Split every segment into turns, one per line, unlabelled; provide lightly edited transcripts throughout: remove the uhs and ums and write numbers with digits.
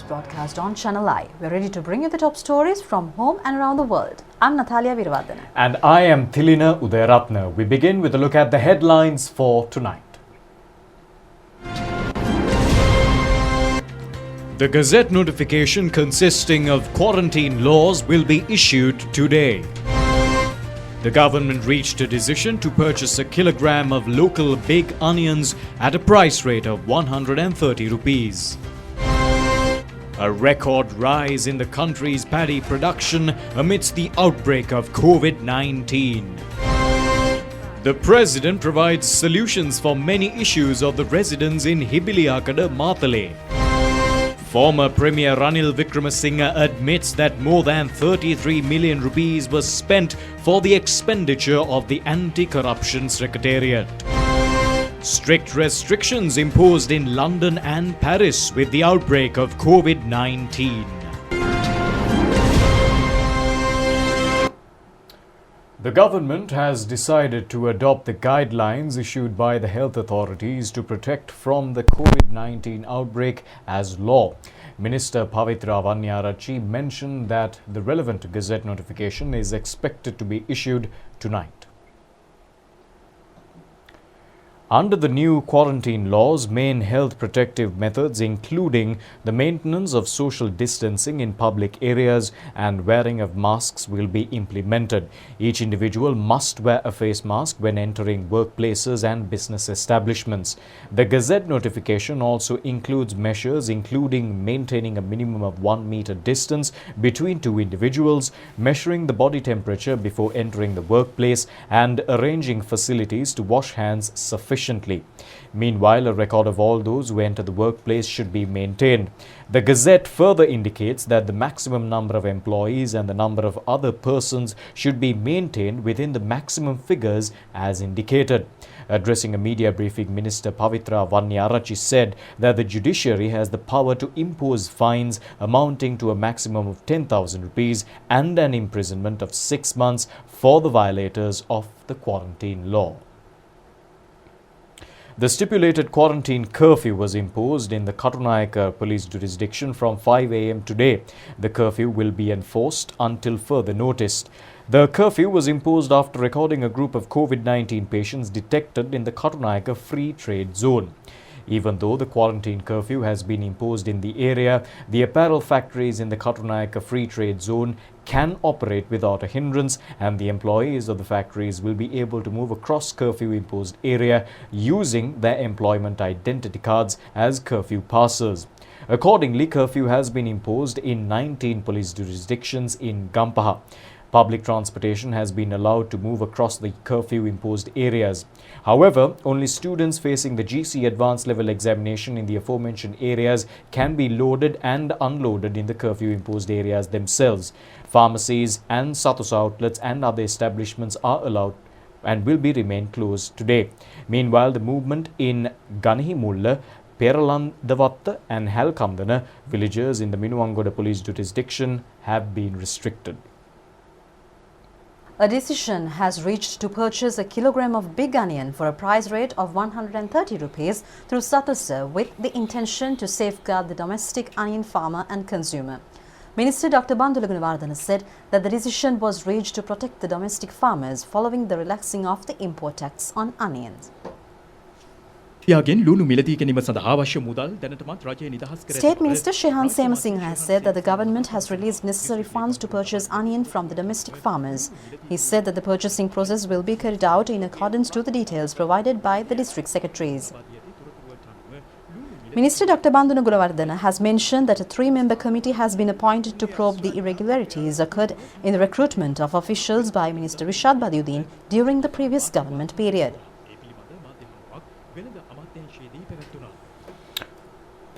broadcast on Channel I. We're ready to bring you the top stories from home and around the world. I'm Natalia Virvadana.
And I am Thilina Udayaratna. We begin with a look at the headlines for tonight. The Gazette notification consisting of quarantine laws will be issued today. The government reached a decision to purchase a kilogram of local big onions at a price rate of 130 rupees. A record rise in the country's paddy production amidst the outbreak of COVID-19. The President provides solutions for many issues of the residents in Hibiliyakada, Matale. Former Premier Ranil Wickremesinghe admits that more than 33 million rupees was spent for the expenditure of the Anti-Corruption Secretariat. Strict restrictions imposed in London and Paris with the outbreak of COVID-19. The government has decided to adopt the guidelines issued by the health authorities to protect from the COVID-19 outbreak as law. Minister Pavitra Vanniyarachchi mentioned that the relevant Gazette notification is expected to be issued tonight. Under the new quarantine laws, main health protective methods including the maintenance of social distancing in public areas and wearing of masks will be implemented. Each individual must wear a face mask when entering workplaces and business establishments. The Gazette notification also includes measures including maintaining a minimum of 1 meter distance between two individuals, measuring the body temperature before entering the workplace, and arranging facilities to wash hands sufficiently. Meanwhile, a record of all those who enter the workplace should be maintained. The Gazette further indicates that the maximum number of employees and the number of other persons should be maintained within the maximum figures as indicated. Addressing a media briefing, Minister Pavitra Vanniyarachchi said that the judiciary has the power to impose fines amounting to a maximum of 10,000 rupees and an imprisonment of 6 months for the violators of the quarantine law. The stipulated quarantine curfew was imposed in the Katunayaka police jurisdiction from 5 a.m. today. The curfew will be enforced until further notice. The curfew was imposed after recording a group of COVID-19 patients detected in the Katunayaka Free Trade Zone. Even though the quarantine curfew has been imposed in the area, the apparel factories in the Katunayaka Free Trade Zone can operate without a hindrance, and the employees of the factories will be able to move across curfew-imposed area using their employment identity cards as curfew passes. Accordingly, curfew has been imposed in 19 police jurisdictions in Gampaha. Public transportation has been allowed to move across the curfew-imposed areas. However, only students facing the GC advanced level examination in the aforementioned areas can be loaded and unloaded in the curfew-imposed areas themselves. Pharmacies and Satos outlets and other establishments are allowed and will be remain closed today. Meanwhile, the movement in Ganihimulla, Peralandavatta and Halkandana villages in the Minuwangoda police jurisdiction have been restricted.
A decision has reached to purchase a kilogram of big onion for a price rate of 130 rupees through Sathasa with the intention to safeguard the domestic onion farmer and consumer. Minister Dr. Bandula Gunawardena said that the decision was reached to protect the domestic farmers following the relaxing of the import tax on onions.
State Minister
Shehan Semasinghe has said that the government has released necessary funds to purchase onion from the domestic farmers. He said that the purchasing process will be carried out in accordance to the details provided by the district secretaries. Minister Dr. Bandula Gunawardena has mentioned that a 3-member committee has been appointed to probe the irregularities occurred in the recruitment of officials by Minister Rishad Badiuddin during the previous government period.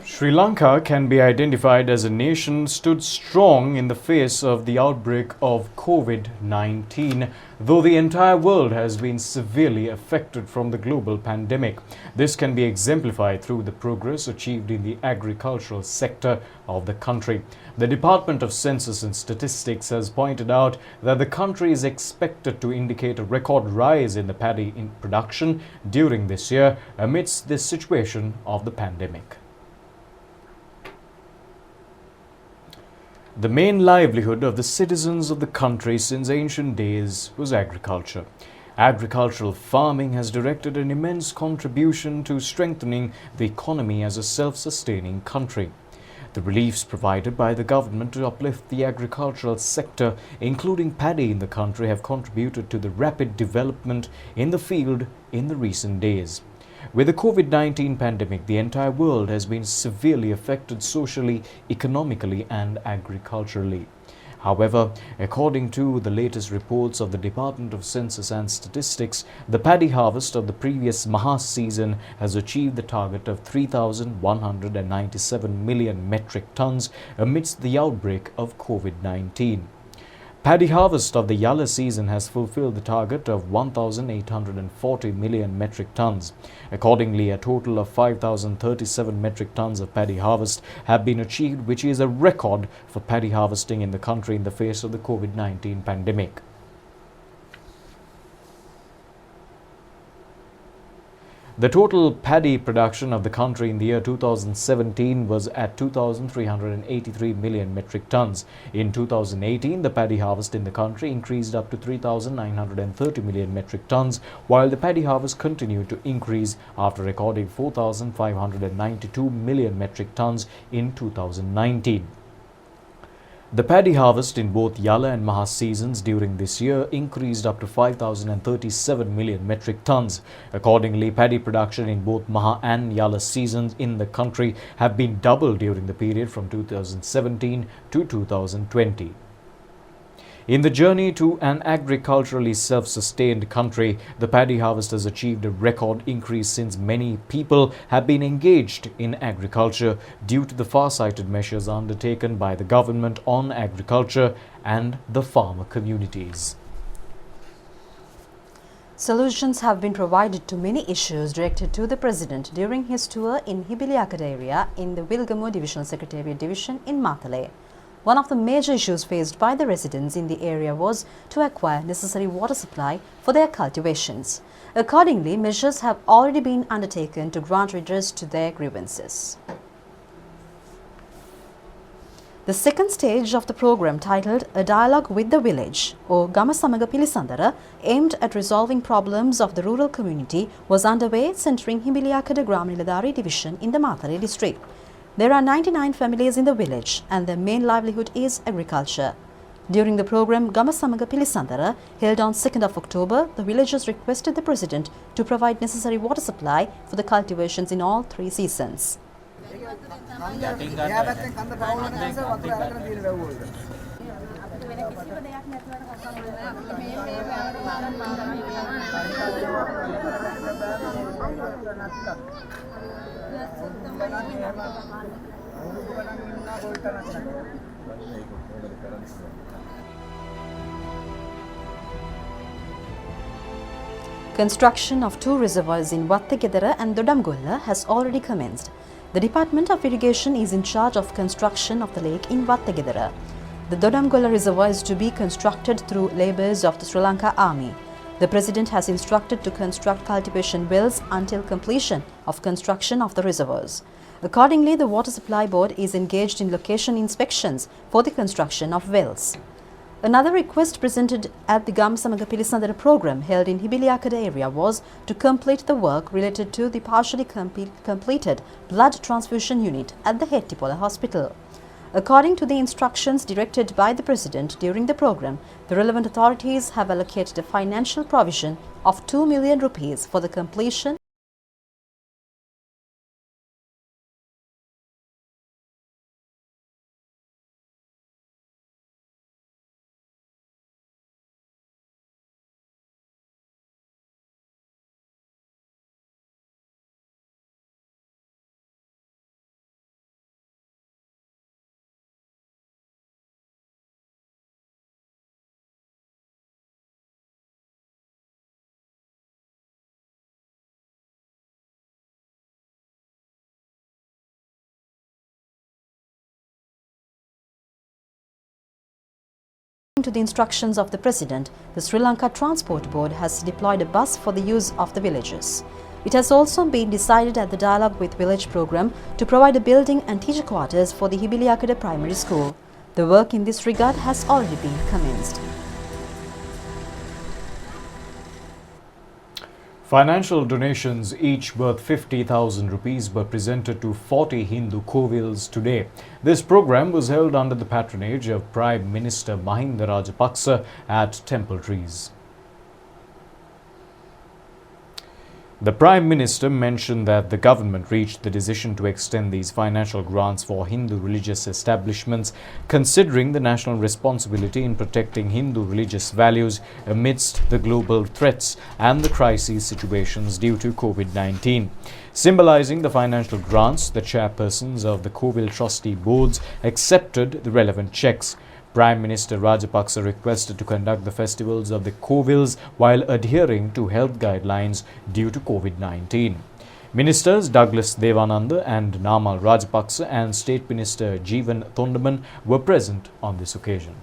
Sri Lanka can be identified as a nation stood strong in the face of the outbreak of COVID-19, though the entire world has been severely affected from the global pandemic. This can be exemplified through the progress achieved in the agricultural sector of the country. The Department of Census and Statistics has pointed out that the country is expected to indicate a record rise in the paddy production during this year amidst the situation of the pandemic. The main livelihood of the citizens of the country since ancient days was agriculture. Agricultural farming has directed an immense contribution to strengthening the economy as a self-sustaining country. The reliefs provided by the government to uplift the agricultural sector, including paddy in the country, have contributed to the rapid development in the field in the recent days. With the COVID-19 pandemic, the entire world has been severely affected socially, economically and agriculturally. However, according to the latest reports of the Department of Census and Statistics, the paddy harvest of the previous Maha season has achieved the target of 3,197 million metric tons amidst the outbreak of COVID-19. Paddy harvest of the Yalla season has fulfilled the target of 1,840 million metric tons. Accordingly, a total of 5,037 metric tons of paddy harvest have been achieved, which is a record for paddy harvesting in the country in the face of the COVID-19 pandemic. The total paddy production of the country in the year 2017 was at 2,383 million metric tons. In 2018, the paddy harvest in the country increased up to 3,930 million metric tons, while the paddy harvest continued to increase after recording 4,592 million metric tons in 2019. The paddy harvest in both Yalla and Maha seasons during this year increased up to 5,037 million metric tons. Accordingly, paddy production in both Maha and Yalla seasons in the country have been doubled during the period from 2017 to 2020. In the journey to an agriculturally self-sustained country, the paddy harvest has achieved a record increase since many people have been engaged in agriculture due to the far-sighted measures undertaken by the government on agriculture and the farmer communities.
Solutions have been provided to many issues directed to the President during his tour in Hibiliakada area in the Wilgamu Divisional Secretariat Division in Matale. One of the major issues faced by the residents in the area was to acquire necessary water supply for their cultivations. Accordingly, measures have already been undertaken to grant redress to their grievances. The second stage of the program, titled A Dialogue with the Village, or Gama Samaga Pilisandara, aimed at resolving problems of the rural community, was underway centering Hibiliakada Gram Niladhari division in the Matale district. There are 99 families in the village and their main livelihood is agriculture. During the program Gama Samaga Pilisandara, held on 2nd of October, the villagers requested the President to provide necessary water supply for the cultivations in all 3 seasons. Construction of 2 reservoirs in Wattegedara and Dodamgolla has already commenced. The Department of Irrigation is in charge of construction of the lake in Wattegedara. The Dodamgolla reservoir is to be constructed through labours of the Sri Lanka Army. The President has instructed to construct cultivation wells until completion of construction of the reservoirs. Accordingly, the Water Supply Board is engaged in location inspections for the construction of wells. Another request presented at the Gama Samaga Pilisandara program held in Hibiliakada area was to complete the work related to the partially completed blood transfusion unit at the Hettipola Hospital. According to the instructions directed by the President during the program, the relevant authorities have allocated a financial provision of 2 million rupees for the completion to the instructions of the President. The Sri Lanka Transport Board has deployed a bus for the use of the villagers. It has also been decided at the Dialogue with Village program to provide a building and teacher quarters for the Hibiliakada Primary School. The work in this regard has already been commenced.
Financial donations, each worth 50,000 rupees, were presented to 40 Hindu Kovils today. This program was held under the patronage of Prime Minister Mahinda Rajapaksa at Temple Trees. The Prime Minister mentioned that the government reached the decision to extend these financial grants for Hindu religious establishments, considering the national responsibility in protecting Hindu religious values amidst the global threats and the crisis situations due to COVID-19. Symbolizing the financial grants, the chairpersons of the Kovil Trustee boards accepted the relevant checks. Prime Minister Rajapaksa requested to conduct the festivals of the Kovils while adhering to health guidelines due to COVID-19. Ministers Douglas Devananda and Namal Rajapaksa and State Minister Jeevan Thondaman were present on this occasion.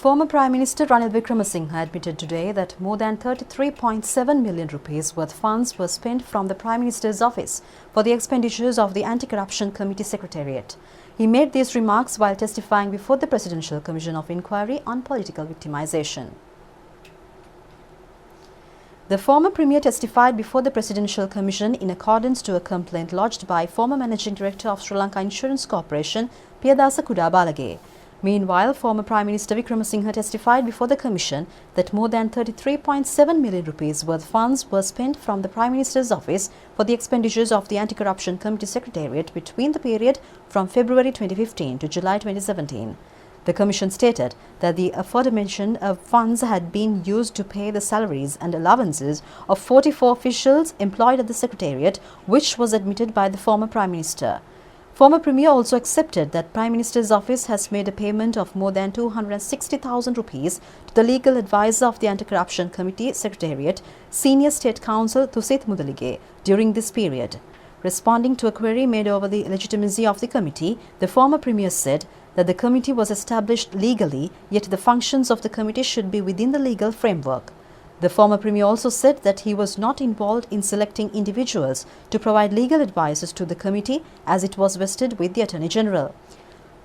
Former Prime Minister Ranil Wickremesinghe admitted today that more than 33.7 million rupees worth funds were spent from the Prime Minister's office for the expenditures of the Anti-Corruption Committee Secretariat. He made these remarks while testifying before the Presidential Commission of Inquiry on Political Victimization. The former Premier testified before the Presidential Commission in accordance to a complaint lodged by former Managing Director of Sri Lanka Insurance Corporation, Piyadasa Kudabalage. Meanwhile, former Prime Minister Wickremesinghe testified before the Commission that more than 33.7 million rupees worth funds were spent from the Prime Minister's office for the expenditures of the Anti-Corruption Committee Secretariat between the period from February 2015 to July 2017. The Commission stated that the aforementioned funds had been used to pay the salaries and allowances of 44 officials employed at the Secretariat, which was admitted by the former Prime Minister. Former Premier also accepted that Prime Minister's office has made a payment of more than 260,000 rupees to the legal advisor of the Anti-Corruption Committee Secretariat, Senior State Counsel Thusit Mudalige, during this period. Responding to a query made over the legitimacy of the committee, the former Premier said that the committee was established legally, yet the functions of the committee should be within the legal framework. The former Premier also said that he was not involved in selecting individuals to provide legal advices to the committee, as it was vested with the Attorney General.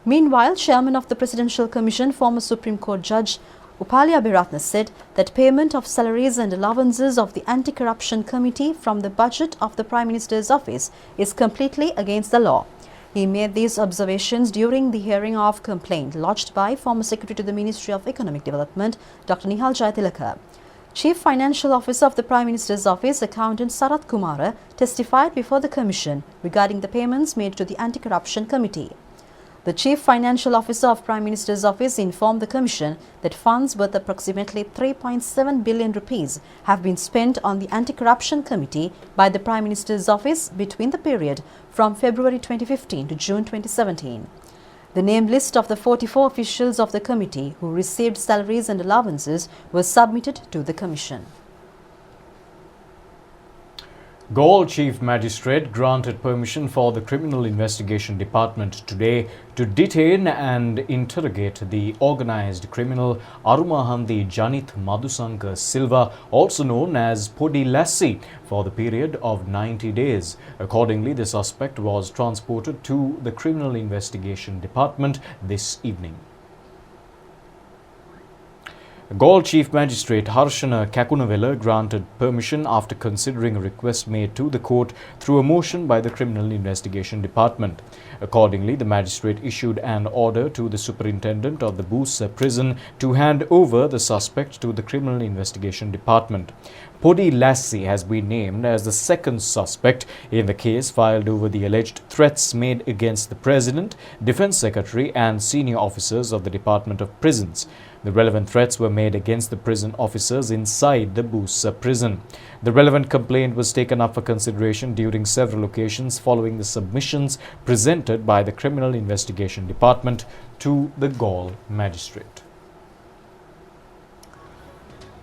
Meanwhile, Chairman of the Presidential Commission, former Supreme Court Judge Upali Abhiratna said that payment of salaries and allowances of the Anti-Corruption Committee from the budget of the Prime Minister's office is completely against the law. He made these observations during the hearing of complaint lodged by former Secretary to the Ministry of Economic Development, Dr. Nihal Jayatilaka. Chief Financial Officer of the Prime Minister's Office, Accountant Sarath Kumara, testified before the Commission regarding the payments made to the Anti-Corruption Committee. The Chief Financial Officer of Prime Minister's Office informed the Commission that funds worth approximately 3.7 billion rupees have been spent on the Anti-Corruption Committee by the Prime Minister's Office between the period from February 2015 to June 2017. The named list of the 44 officials of the committee who received salaries and allowances was submitted to the Commission.
Galle Chief Magistrate granted permission for the Criminal Investigation Department today to detain and interrogate the organised criminal Arumahandi Janith Madhusankar Silva, also known as Podi Lassi, for the period of 90 days. Accordingly, the suspect was transported to the Criminal Investigation Department this evening. Galle Chief Magistrate Harshana Kakunavela granted permission after considering a request made to the court through a motion by the Criminal Investigation Department. Accordingly, the magistrate issued an order to the superintendent of the Busa prison to hand over the suspect to the Criminal Investigation Department. Podi Lassi has been named as the second suspect in the case filed over the alleged threats made against the President, Defence Secretary and senior officers of the Department of Prisons. The relevant threats were made against the prison officers inside the Busa prison. The relevant complaint was taken up for consideration during several occasions following the submissions presented by the Criminal Investigation Department to the Galle magistrate.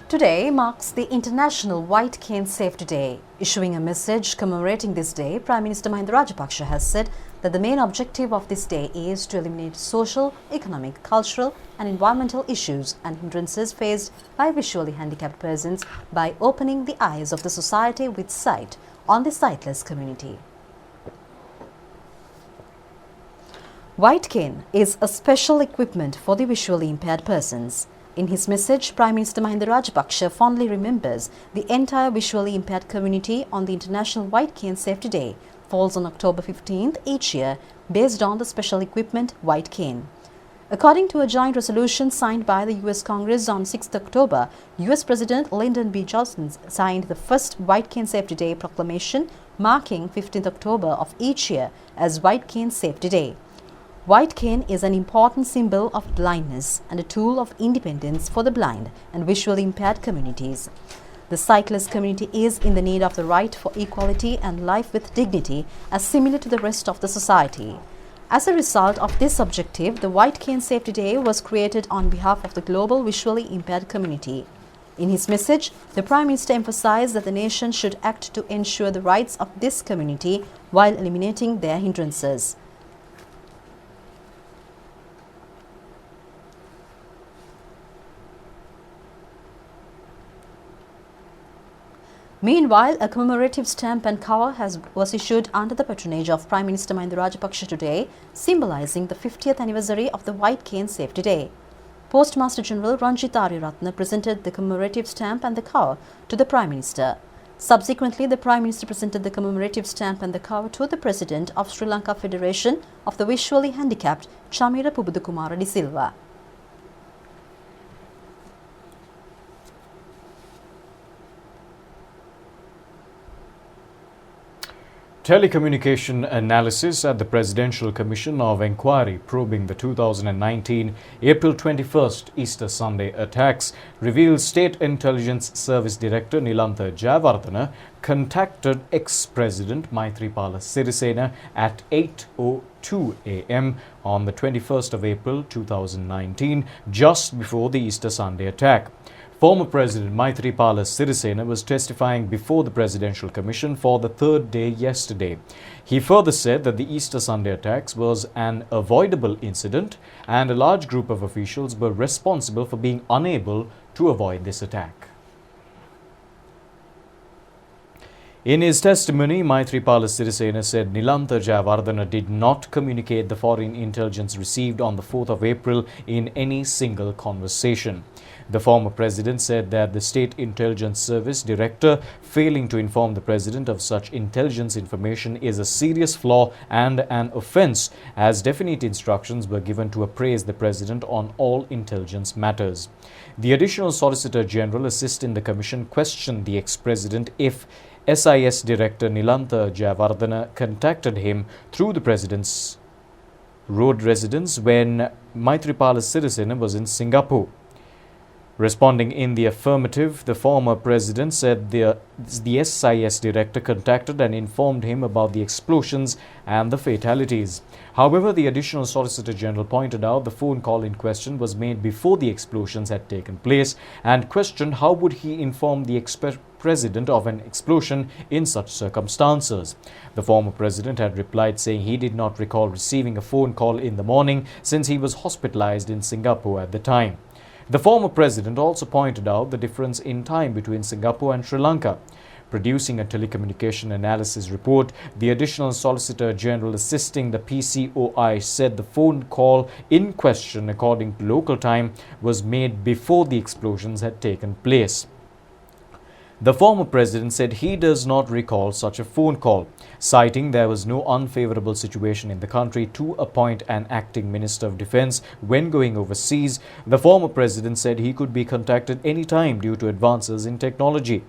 Today marks the International White Cane Safety Day. Issuing a message commemorating this day, Prime Minister Mahinda Rajapaksa has said that the main objective of this day is to eliminate social, economic, cultural and environmental issues and hindrances faced by visually handicapped persons by opening the eyes of the society with sight on the sightless community. White cane is a special equipment for the visually impaired persons. In his message, Prime Minister Mahinda Rajapaksa fondly remembers the entire visually impaired community on the International White Cane Safety Day, falls on October 15th each year, based on the special equipment white cane. According to a joint resolution signed by the US Congress on 6th October, US President Lyndon B. Johnson signed the first White Cane Safety Day proclamation, marking 15th October of each year as White Cane Safety Day. White cane is an important symbol of blindness and a tool of independence for the blind and visually impaired communities. The sightless community is in the need of the right for equality and life with dignity as similar to the rest of the society. As a result of this objective, the White Cane Safety Day was created on behalf of the global visually impaired community. In his message, the Prime Minister emphasized that the nation should act to ensure the rights of this community while eliminating their hindrances. Meanwhile, a commemorative stamp and cover was issued under the patronage of Prime Minister Mahinda Rajapaksa today, symbolizing the 50th anniversary of the White Cane Safety Day. Postmaster General Ranjit Aryaratne presented the commemorative stamp and the cover to the Prime Minister. Subsequently, the Prime Minister presented the commemorative stamp and the cover to the President of Sri Lanka Federation of the Visually Handicapped, Chamira Pubudukumara de Silva.
Telecommunication Analysis at the Presidential Commission of Inquiry probing the 2019 April 21st Easter Sunday attacks reveals State Intelligence Service Director Nilantha Jayawardena contacted ex-President Maithripala Sirisena at 8:02 a.m. on the 21st of April 2019, just before the Easter Sunday attack. Former President Maithripala Sirisena was testifying before the Presidential Commission for the third day yesterday. He further said that the Easter Sunday attacks was an avoidable incident and a large group of officials were responsible for being unable to avoid this attack. In his testimony, Maithripala Sirisena said Nilantha Jayawardena did not communicate the foreign intelligence received on the 4th of April in any single conversation. The former president said that the State Intelligence Service Director failing to inform the president of such intelligence information is a serious flaw and an offence, as definite instructions were given to appraise the president on all intelligence matters. The Additional Solicitor General assisting the Commission questioned the ex-president if SIS Director Nilantha Jayawardena contacted him through the president's road residence when Maithripala Sirisena was in Singapore. Responding in the affirmative, the former president said the SIS director contacted and informed him about the explosions and the fatalities. However, the Additional Solicitor General pointed out the phone call in question was made before the explosions had taken place and questioned how would he inform the ex-president of an explosion in such circumstances. The former president had replied saying he did not recall receiving a phone call in the morning since he was hospitalized in Singapore at the time. The former president also pointed out the difference in time between Singapore and Sri Lanka. Producing a telecommunication analysis report, the Additional Solicitor General assisting the PCOI said the phone call in question, according to local time, was made before the explosions had taken place. The former president said he does not recall such a phone call, citing there was no unfavorable situation in the country to appoint an acting Minister of Defence when going overseas. The former president said he could be contacted any time due to advances in technology.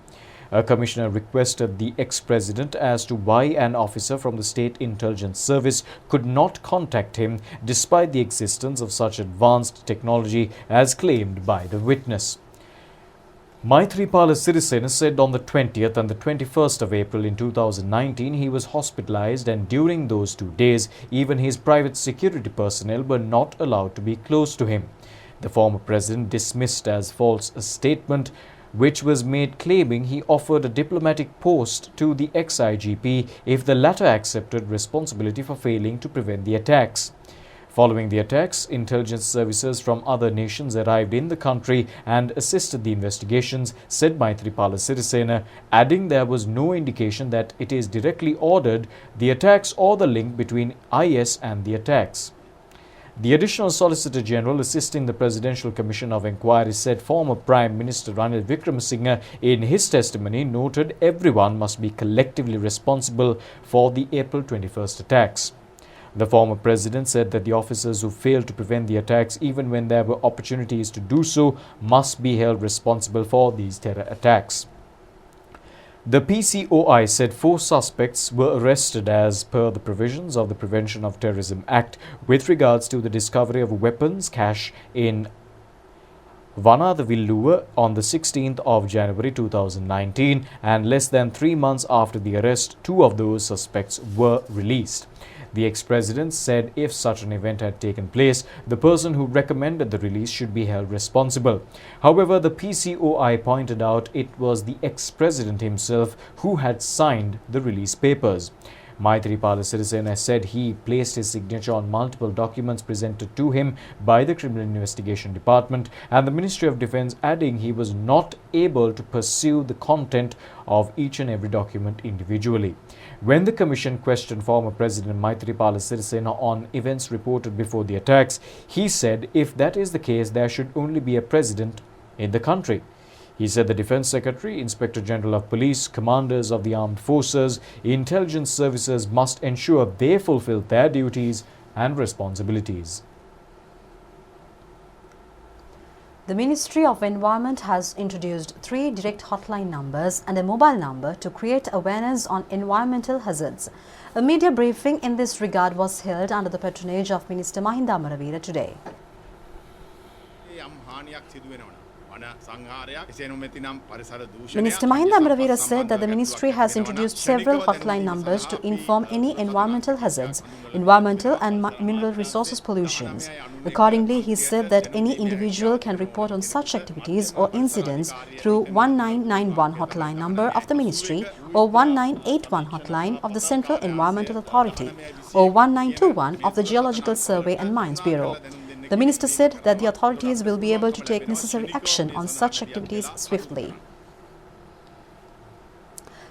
A commissioner requested the ex-president as to why an officer from the State Intelligence Service could not contact him despite the existence of such advanced technology as claimed by the witness. Maithripala Sirisena said on the 20th and the 21st of April in 2019 he was hospitalized, and during those 2 days even his private security personnel were not allowed to be close to him. The former president dismissed as false a statement which was made claiming he offered a diplomatic post to the ex-IGP if the latter accepted responsibility for failing to prevent the attacks. Following the attacks, intelligence services from other nations arrived in the country and assisted the investigations, said Maithripala Sirisena, adding there was no indication that it is directly ordered the attacks or the link between IS and the attacks. The Additional Solicitor General assisting the Presidential Commission of Inquiry said former Prime Minister Ranil Wickremesinghe in his testimony noted everyone must be collectively responsible for the April 21st attacks. The former president said that the officers who failed to prevent the attacks even when there were opportunities to do so must be held responsible for these terror attacks. The PCOI said 4 suspects were arrested as per the provisions of the Prevention of Terrorism Act with regards to the discovery of weapons cache in Vanadavilluva on the 16th of January 2019, and less than 3 months after the arrest, 2 of those suspects were released. The ex-president said if such an event had taken place, the person who recommended the release should be held responsible. However, the PCOI pointed out it was the ex-president himself who had signed the release papers. Maithripala Sirisena said he placed his signature on multiple documents presented to him by the Criminal Investigation Department and the Ministry of Defence, adding he was not able to pursue the content of each and every document individually. When the Commission questioned former President Maithripala Sirisena on events reported before the attacks, he said if that is the case, there should only be a president in the country. He said the Defence Secretary, Inspector General of Police, commanders of the armed forces, intelligence services must ensure they fulfill their duties and responsibilities.
The Ministry of Environment has introduced 3 direct hotline numbers and a mobile number to create awareness on environmental hazards. A media briefing in this regard was held under the patronage of Minister Mahinda Amaravira today. Minister Mahinda Amaravira said that the ministry has introduced several hotline numbers to inform any environmental hazards, environmental and mineral resources pollutions. Accordingly, he said that any individual can report on such activities or incidents through 1991 hotline number of the ministry or 1981 hotline of the Central Environmental Authority or 1921 of the Geological Survey and Mines Bureau. The minister said that the authorities will be able to take necessary action on such activities swiftly.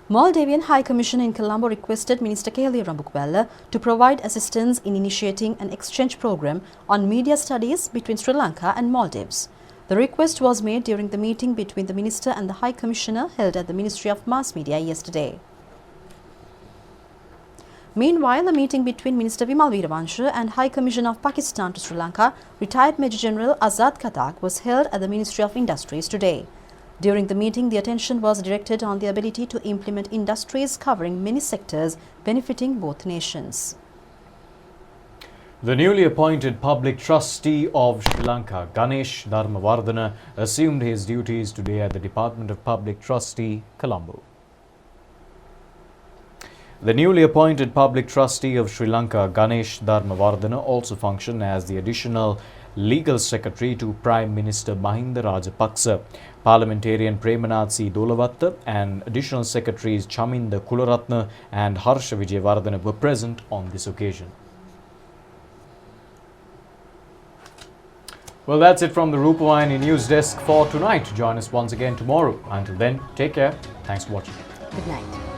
Maldivian High Commissioner in Colombo requested Minister Kelly Rambukwella to provide assistance in initiating an exchange program on media studies between Sri Lanka and Maldives. The request was made during the meeting between the minister and the High Commissioner held at the Ministry of Mass Media yesterday. Meanwhile, a meeting between Minister Vimal Veeravansha and High Commissioner of Pakistan to Sri Lanka, retired Major General Azad Khatak, was held at the Ministry of Industries today. During the meeting, the attention was directed on the ability to implement industries covering many sectors benefiting both nations.
The newly appointed public trustee of Sri Lanka, Ganesh Dharmawardena, assumed his duties today at the Department of Public Trustee, Colombo. The newly appointed public trustee of Sri Lanka, Ganesh Dharmawardena, also functioned as the additional legal secretary to Prime Minister Mahinda Rajapaksa. Parliamentarian Premanath C. Dolavatta and additional secretaries Chaminda Kularatna and Harsha Vijayawardena were present on this occasion. Well, that's it from the Rupavahini News Desk for tonight. Join us once again tomorrow. Until then, take care. Thanks for watching.
Good night.